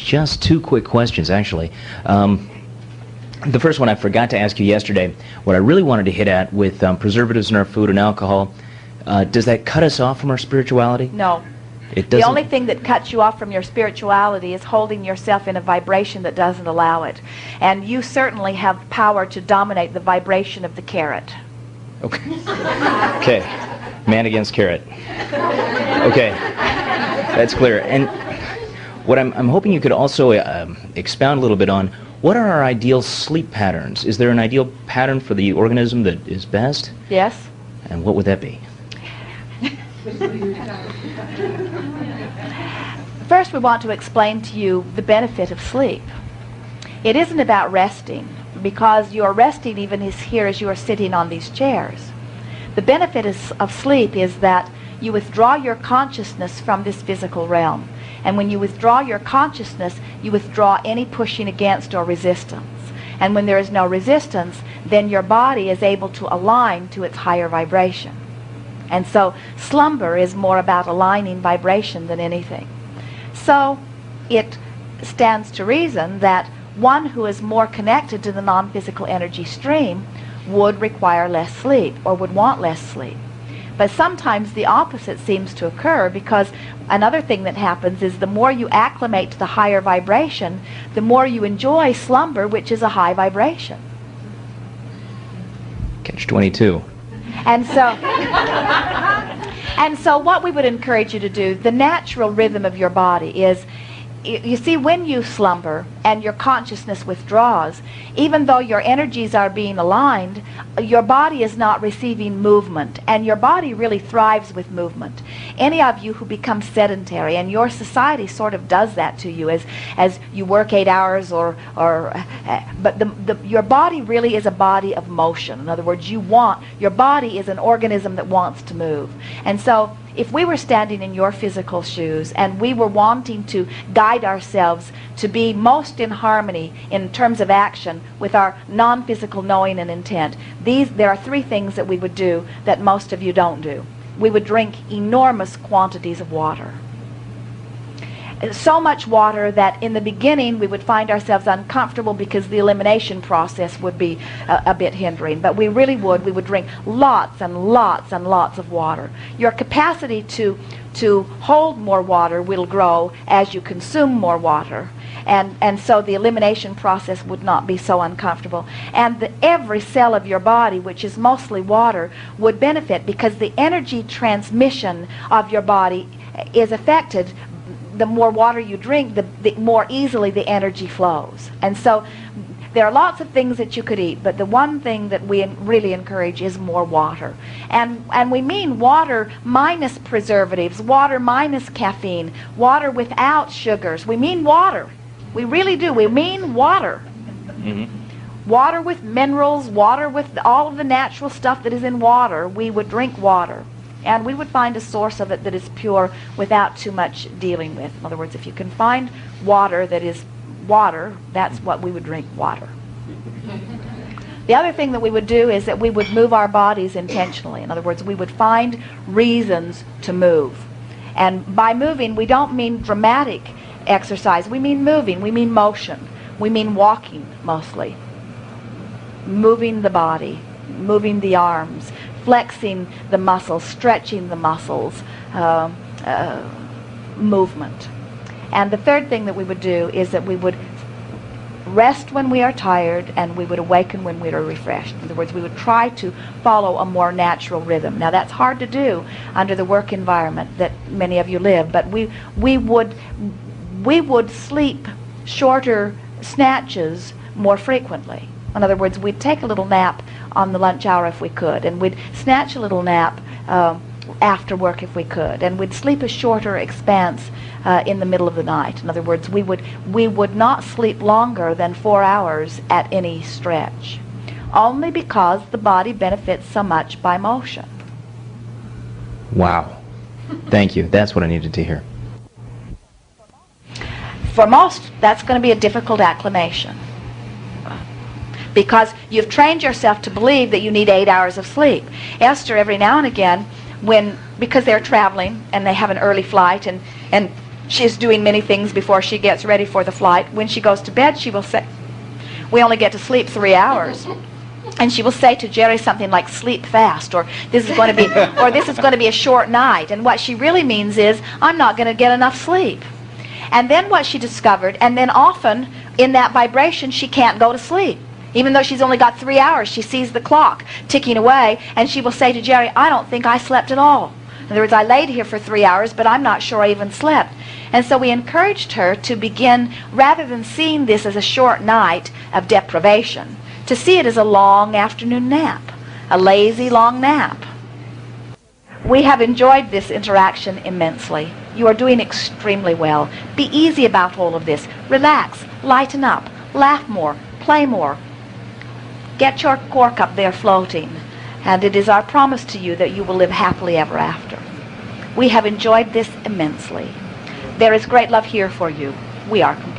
just two quick questions, actually. The first one I forgot to ask you yesterday. What I really wanted to hit at with preservatives in our food and alcohol, does that cut us off from our spirituality? No. It doesn't? The only thing that cuts you off from your spirituality is holding yourself in a vibration that doesn't allow it. And you certainly have power to dominate the vibration of the carrot. Okay. Okay. Man against carrot. Okay. That's clear. And what I'm hoping you could also expound a little bit on, what are our ideal sleep patterns? Is there an ideal pattern for the organism that is best? Yes. And what would that be? First, we want to explain to you the benefit of sleep. It isn't about resting, because you are resting even here as you are sitting on these chairs. The benefit of sleep is that you withdraw your consciousness from this physical realm. And when you withdraw your consciousness, you withdraw any pushing against or resistance. And when there is no resistance, then your body is able to align to its higher vibration. And so slumber is more about aligning vibration than anything. So it stands to reason that one who is more connected to the non-physical energy stream would require less sleep or would want less sleep. But sometimes the opposite seems to occur, because another thing that happens is the more you acclimate to the higher vibration, the more you enjoy slumber, which is a high vibration. Catch-22. And so what we would encourage you to do, the natural rhythm of your body is, you see, when you slumber and your consciousness withdraws, even though your energies are being aligned, your body is not receiving movement, and your body really thrives with movement. Any of you who become sedentary, and your society sort of does that to you as you work 8 hours but your body really is a body of motion. In other words, your body is an organism that wants to move. And so if we were standing in your physical shoes and we were wanting to guide ourselves to be most in harmony in terms of action with our non-physical knowing and intent, there are 3 things that we would do that most of you don't do. We would drink enormous quantities of water. So much water that in the beginning we would find ourselves uncomfortable because the elimination process would be a bit hindering. But we would drink lots and lots and lots of water. Your capacity to hold more water will grow as you consume more water. And so the elimination process would not be so uncomfortable. And every cell of your body, which is mostly water, would benefit, because the energy transmission of your body is affected. The more water you drink, the more easily the energy flows. And so there are lots of things that you could eat, but the one thing that we really encourage is more water. And we mean water minus preservatives, water minus caffeine, water without sugars. We mean water. We really do. We mean water. Mm-hmm. Water with minerals, water with all of the natural stuff that is in water. We would drink water. And we would find a source of it that is pure without too much dealing with. In other words, if you can find water that is water, that's what we would drink, water. The other thing that we would do is that we would move our bodies intentionally. In other words, we would find reasons to move. And by moving, we don't mean dramatic exercise. We mean moving. We mean motion. We mean walking, mostly. Moving the body, moving the arms, flexing the muscles, stretching the muscles, movement. And the third thing that we would do is that we would rest when we are tired, and we would awaken when we are refreshed. In other words, we would try to follow a more natural rhythm. Now, that's hard to do under the work environment that many of you live, but we would sleep shorter snatches more frequently. In other words, we'd take a little nap on the lunch hour if we could, and we'd snatch a little nap after work if we could, and we'd sleep a shorter expanse in the middle of the night. In other words, we would not sleep longer than 4 hours at any stretch, only because the body benefits so much by motion. Wow. Thank you. That's what I needed to hear. For most, that's going to be a difficult acclimation, because you've trained yourself to believe that you need 8 hours of sleep. Esther, every now and again, because they're traveling and they have an early flight, and She is doing many things before she gets ready for the flight. When she goes to bed, she will say, we only get to sleep 3 hours. And she will say to Jerry something like, sleep fast, or this is going to be a short night. And what she really means is, I'm not going to get enough sleep. And then what she discovered, and then often in that vibration, she can't go to sleep. Even though she's only got 3 hours, she sees the clock ticking away, and she will say to Jerry, I don't think I slept at all. In other words, I laid here for 3 hours, but I'm not sure I even slept. And so we encouraged her to begin, rather than seeing this as a short night of deprivation, to see it as a long afternoon nap, a lazy long nap. We have enjoyed this interaction immensely. You are doing extremely well. Be easy about all of this. Relax, lighten up, laugh more, play more. Get your cork up there floating. And it is our promise to you that you will live happily ever after. We have enjoyed this immensely. There is great love here for you. We are complete.